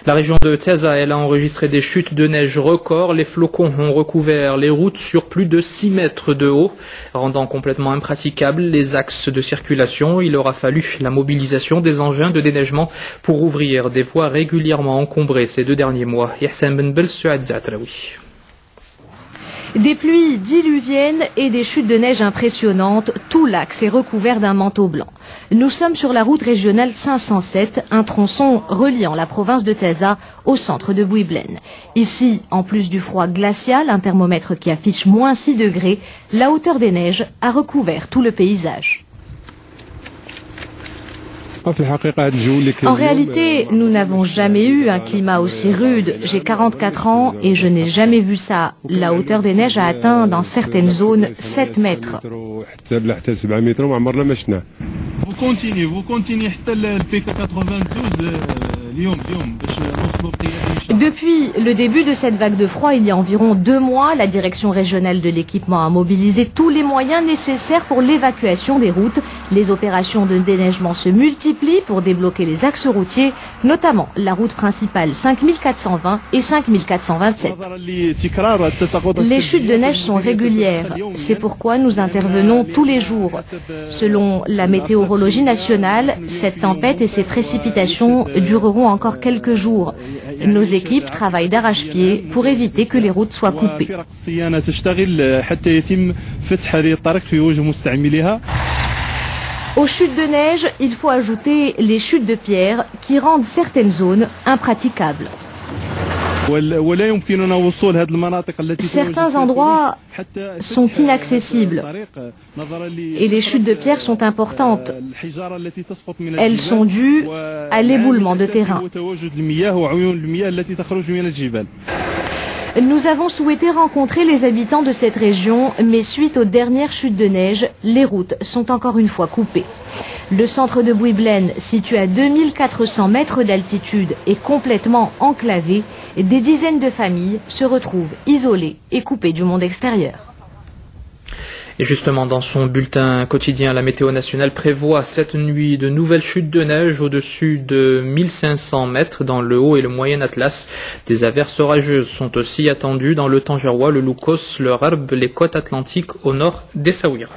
La région de Teza, elle a enregistré des chutes de neige records. Les flocons ont recouvert les routes sur plus de 6 mètres de haut, rendant complètement impraticables les axes de circulation. Il aura fallu la mobilisation des engins de déneigement pour ouvrir des voies régulièrement encombrées ces 2 derniers mois. Yassine Benbel, Suad Zatraoui. Des pluies diluviennes et des chutes de neige impressionnantes, tout l'axe est recouvert d'un manteau blanc. Nous sommes sur la route régionale 507, un tronçon reliant la province de Teza au centre de Bouiblen. Ici, en plus du froid glacial, un thermomètre qui affiche moins 6 degrés, la hauteur des neiges a recouvert tout le paysage. En réalité, nous n'avons jamais eu un climat aussi rude. J'ai 44 ans et je n'ai jamais vu ça. La hauteur des neiges a atteint dans certaines zones 7 mètres. Vous continuez le PK92 Depuis le début de cette vague de froid, il y a environ 2 mois, la direction régionale de l'équipement a mobilisé tous les moyens nécessaires pour l'évacuation des routes. Les opérations de déneigement se multiplient pour débloquer les axes routiers, notamment la route principale 5420 et 5427. Les chutes de neige sont régulières. C'est pourquoi nous intervenons tous les jours. Selon la météorologie nationale, cette tempête et ses précipitations dureront encore quelques jours. Nos équipes travaillent d'arrache-pied pour éviter que les routes soient coupées. Aux chutes de neige, il faut ajouter les chutes de pierre qui rendent certaines zones impraticables. Certains endroits sont inaccessibles et les chutes de pierre sont importantes. Elles sont dues à l'éboulement de terrain. Nous avons souhaité rencontrer les habitants de cette région, mais suite aux dernières chutes de neige, les routes sont encore une fois coupées. Le centre de Bouiblen, situé à 2400 mètres d'altitude, est complètement enclavé et des dizaines de familles se retrouvent isolées et coupées du monde extérieur. Et justement, dans son bulletin quotidien, la météo nationale prévoit cette nuit de nouvelles chutes de neige au-dessus de 1500 mètres dans le haut et le moyen Atlas. Des averses orageuses sont aussi attendues dans le Tangerois, le Loukos, le Rarb, les côtes atlantiques au nord d'Essaouira.